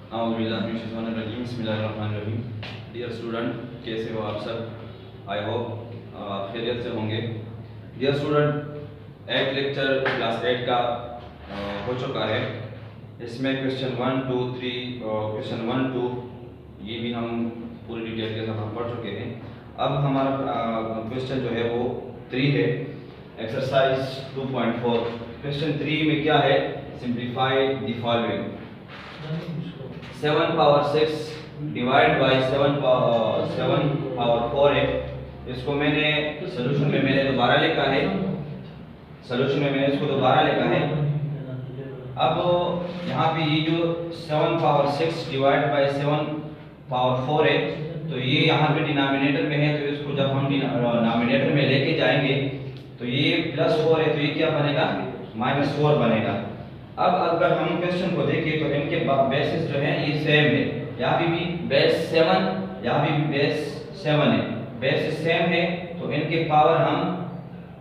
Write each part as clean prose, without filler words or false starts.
बिस्मिल्लाहिर्रहमानिर्रहीम। Dear student, कैसे हो आप सब? आई होप आप खैरियत से होंगे। डियर स्टूडेंट, 8 लेक्चर क्लास 8 का हो चुका है। इसमें क्वेश्चन 1 2 3 क्वेश्चन 1 2 ये भी हम पूरी डिटेल के साथ हम पढ़ चुके हैं। अब हमारा क्वेश्चन जो है वो 3 है, एक्सरसाइज 2.4। क्वेश्चन 3 में क्या है? Simplify the following. 7 power 6 divide by 7 power 4 है। इसको मैंने सोल्यूशन में मैंने दोबारा लिखा है, अब यहाँ पे ये जो 7 पावर 6 डिवाइड बाई 7 पावर 4 है, तो ये यहाँ पे डिनोमिनेटर में है, तो इसको जब हम डिनोमिनेटर में लेके जाएंगे तो ये +4 है, तो ये क्या बनेगा? -4 बनेगा। अब अगर हम क्वेश्चन को देखें तो इनके बेसिस जो है ये सेम है, यहाँ पे भी बेस 7, यहाँ पे भी बेस 7 है, बेसिस सेम है, तो इनके पावर हम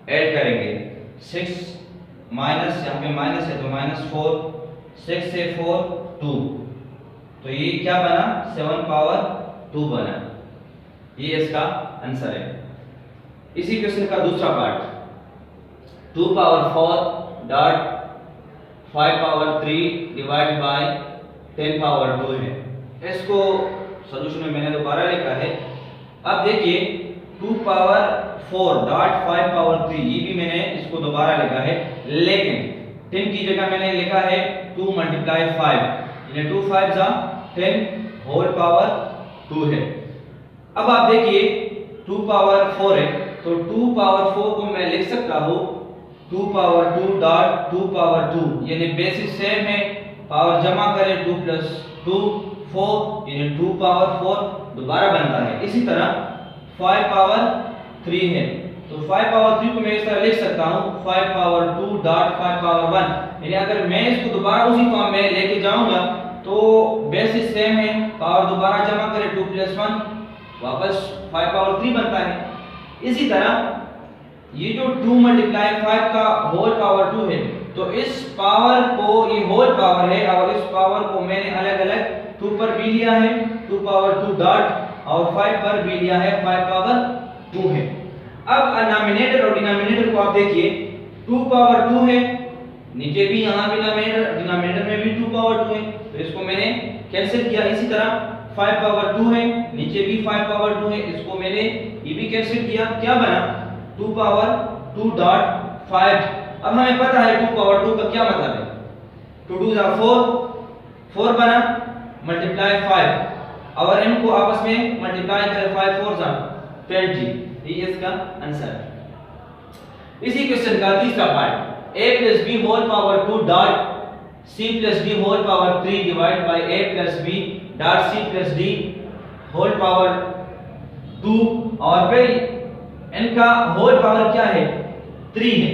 ऐड करेंगे। 6 माइनस, यहाँ पे माइनस है तो -4, 6 से 4 2, तो ये क्या बना? 7 पावर 2 बना। ये इसका आंसर है। इसी क्वेश्चन का दूसरा part, 2 power 4 dot 5 power 3 divide bye 10 power 2 है। इसको सॉल्यूशन में मैंने दोबारा लिखा है। अब देखिए 2 पावर 4 डॉट 5 पावर 3, ये भी मैंने इसको दोबारा लिखा है, लेकिन 10 की जगह मैंने लिखा है 2 मल्टीप्लाई 5, यानी 2 5 जा 10 होल पावर 2 है। अब आप देखिए 2 पावर 4 है, तो 2 पावर 4 को मैं लिख सकता हूँ 2 पावर 2 डॉट 2 पावर 2, यानी बेसिस सेम है, पावर जमा करें 2 प्लस 2 4, यानी 2 पावर 4 दोबारा बनता है। इसी तरह 5 पावर 3 है, तो 5 पावर 3 को मैं इस तरह लिख सकता हूँ 5 पावर 2 डॉट 5 पावर 1, यानी अगर मैं इसको दोबारा उसी फॉर्म में लेके जाऊंगा तो बेसिस सेम है, पावर दोबारा जमा करें 2 प्लस 1 वापस 5 पावर 3 बनता है। इसी तरह ये जो 2 मल्टीप्लाई 5 का होल पावर 2 है, तो इस पावर को, ये होल पावर है और इस पावर को मैंने अलग अलग 2 पर भी लिया है 2 पावर 2 डॉट, और 5 पर भी लिया है 5 पावर 2 है। अब डिनोमिनेटर और डिनोमिनेटर को आप देखिए 2 पावर 2 है, नीचे भी यहाँ डिनोमिनेटर में भी 2 पावर 2 है, तो इसको मैंने कैंसिल किया। इसी तरह 5 पावर 2 है, नीचे भी 5 पावर 2 है, इसको मैंने ये भी कैंसिल किया। क्या बना? 2 पावर 2 डॉट 5। अब हमें पता है 2 पावर 2 का क्या मतलब है, 2 2 जा 4 बना मल्टीप्लाई 5, और इनको आपस में मल्टीप्लाई करें 5 4 जा 20, ये इसका आंसर है। इसी क्वेश्चन का तीसरा part, a plus b whole power 2 dot c plus d whole power 3 divide by a plus b dot c plus d whole power 2, और फिर इनका होल पावर क्या है? 3 है।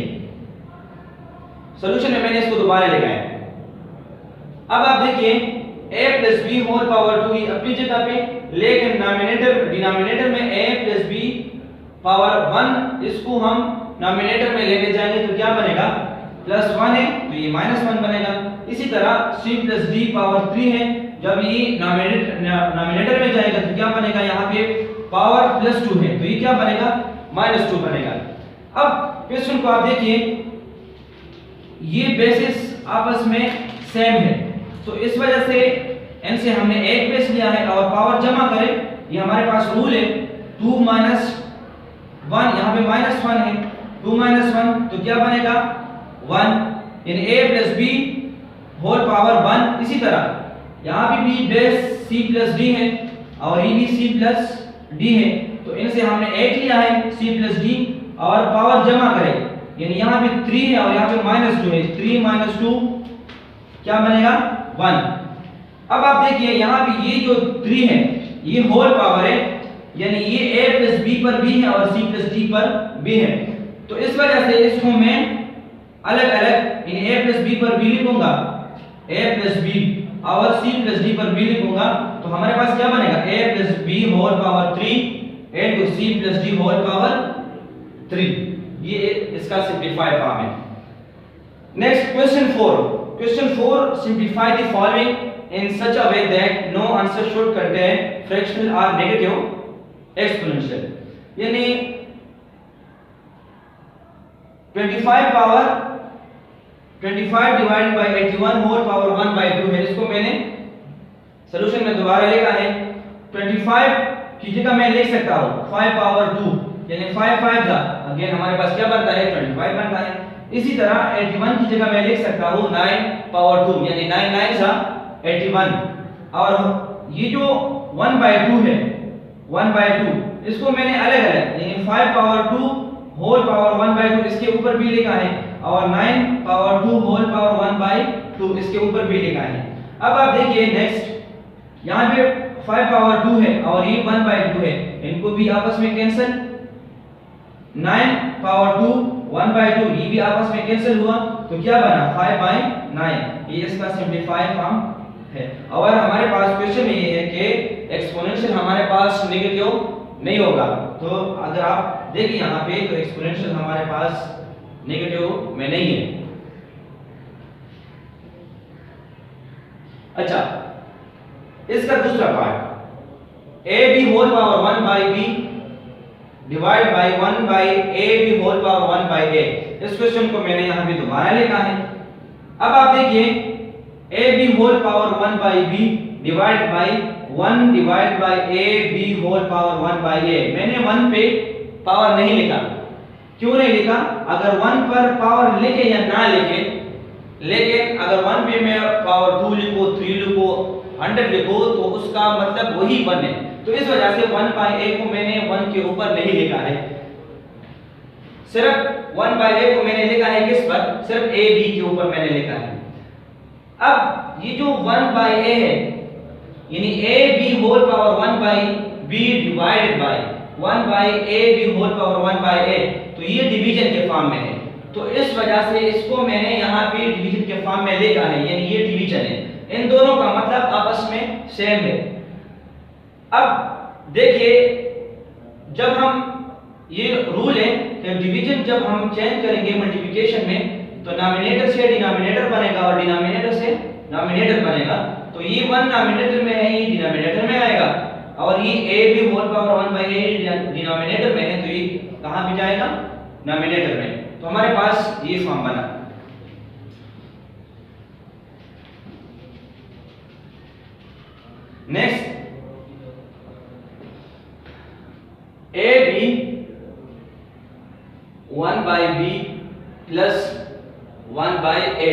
सॉल्यूशन में मैंने इसको दोबारा लिखा है। अब आप देखिए a plus b whole power 2 अपनी जगह पे, लेकिन डिनोमिनेटर में a प्लस b पावर 1, इसको हम डिनोमिनेटर में लेके जाएंगे तो क्या बनेगा? +1 है, तो ये -1 बनेगा। इसी तरह c प्लस d पावर 3 है, जब ये डिनोमिनेटर में जाएगा तो क्या बनेगा? यहाँ पे पावर +2 है, तो ये क्या बनेगा? -2 बनेगा। अब क्वेश्चन को आप देखिए, ये बेसिस आपस में सेम है, तो इस वजह से इनसे हमने एक बेस लिया है, और पावर जमा करें, ये हमारे पास रूल है 2 - 1, यहाँ पे -1 है, 2 - 1 तो क्या बनेगा? 1, यानी a plus b whole power 1। इसी तरह यहाँ पे भी बेस c प्लस d है, और ये भी c प्लस d है, तो इनसे हमने 8 लिया है c प्लस d, और पावर जमा करें, यानी यहाँ पे 3 है और यहाँ पे -2 है, 3 - 2 क्या बनेगा? 1। अब आप देखिए यहाँ पे ये जो 3 है ये होल पावर है, यानी ये a प्लस b पर भी है और c प्लस d पर भी है, तो इस वजह से इसको मैं अलग अलग, यानी a प्लस b पर भी लिखूंगा a प्लस b, और c प्लस d पर भी लिखूंगा, तो हमारे पास क्या बनेगा? a plus b whole power 3 into c plus d whole power 3। ये इसका सिंपलीफाइड फॉर्म है। Next question 4, simplify the following in such a way that no answer should contain fractional or negative exponential. यानी 25 power 25 divided by 81 whole power 1 by 2 है। इसको मैंने solution में दोबारा लिखा है। 25 की जगह मैं लिख सकता हूं 5 पावर 2, यानी 5 5 जा अगेन हमारे पास क्या बनता है 25 बनता है। इसी तरह 81 की जगह मैं लिख सकता हूं 9 पावर 2, यानी 9 9 जा 81। और ये जो 1 by 2 है 1 by 2 इसको मैंने अलग अलग यानी 5 पावर 2 होल पावर 1 by 2 इसके ऊपर भी लिखा है और 9 पावर 2 होल पावर 1 by 2 इसके ऊपर भी लिखा है। अब आप देखिए नेक्स्ट यहाँ पे 5 पावर 2 है और ये 1 by 2 है, इनको भी आपस में कैंसिल। 9 पावर 2 1 by 2 ये भी आपस में कैंसिल हुआ तो क्या बना 5 by 9। ये इसका सिंपलीफाइड फॉर्म है। और हमारे पास क्वेश्चन में ये है कि एक्सपोनेंशियल हमारे पास नेगेटिव नहीं होगा, तो अगर आप देखिए यहाँ पे तो एक्सपोनेंशियल हमारे पास नेगेटिव में नहीं है। अच्छा, इसका दूसरा part a b whole power 1 by b divide by 1 by a b whole power 1 by a। इस क्वेश्चन को मैंने यहाँ पे दोबारा लिखा है। अब आप देखिए a b whole power 1 by b divide by 1 divide by a b whole power 1 by a। मैंने 1 पे पावर नहीं लिखा। क्यों नहीं लिखा? अगर 1 पर पावर लिखे या ना लिखे, लेकिन अगर 1 पे मैं पावर 2 लिखो 3 लिखो 100 लिखो तो उसका मतलब वही 1 है। तो इस वजह से 1 by a को मैंने 1 के ऊपर नहीं लिखा है। सिर्फ 1 by a को मैंने लिखा है किस पर? सिर्फ a b के ऊपर मैंने लिखा है। अब ये जो 1 by a है यानी a b whole power 1 by b divided by 1 by a b whole power 1 by a, तो ये डिवीजन के फॉर्म में है। तो इस वजह से इसको मैंने यहाँ पे डिवीजन के फॉर्म में लिखा है, यानी ये डिवीजन है। इन दोनों का मतलब आपस में सेम है। अब देखिए जब हम ये रूल है कि डिवीजन जब हम चेंज करेंगे मल्टीप्लिकेशन में तो नॉमिनेटर से डिनोमिनेटर बनेगा और डिनोमिनेटर से नॉमिनेटर बनेगा। तो ये 1 नॉमिनेटर में है, ये डिनोमिनेटर में आएगा और ये a भी whole power 1 by a denominator में है, तो ये कहां पे जाएगा? नॉमिनेटर में। तो हमारे पास ये फॉर्म बना। Next a b 1 by b plus 1 by a,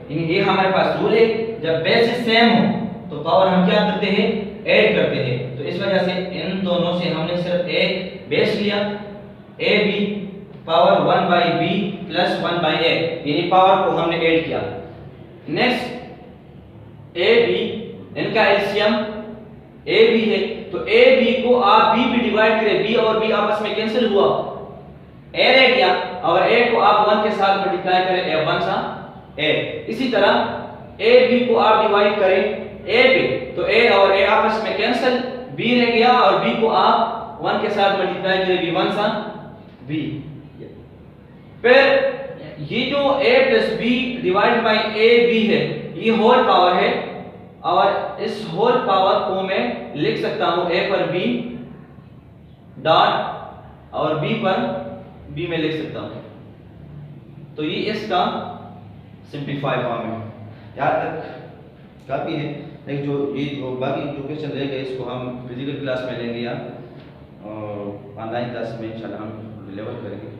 ये हमारे पास रूल है जब बेसिस सेम हो तो पावर हम क्या करते हैं? ऐड करते हैं। तो इस वजह से इन दोनों से हमने सिर्फ एक बेस लिया a b power 1 by b plus 1 by a, यानी पावर को हमने ऐड किया। नेक्स्ट a b इनका एलसीएम a b है, तो a b को आप b भी डिवाइड करें, b और b आपस में कैंसिल हुआ, a रह गया और a को आप 1 के साथ मल्टीप्लाई करें a 1 सा a। इसी तरह a b को आप डिवाइड करें a पे तो a और a आपस में कैंसिल, b रह गया और b को आप 1 के साथ मल्टीप्लाई करें b 1 सा b। फिर ये जो a plus b divide by a b है ये होल पावर है और इस होल पावर को मैं लिख सकता हूं a पर b डॉट और b पर b में लिख सकता हूं। तो ये इसका सिंपलीफाई फॉर्म है। यहाँ तक काफी है, लेकिन जो ये जो बाकी जो क्वेश्चन रहेगा इसको हम फिजिकल क्लास में लेंगे या ऑनलाइन क्लास में इंशाल्लाह हम डिलीवर करेंगे।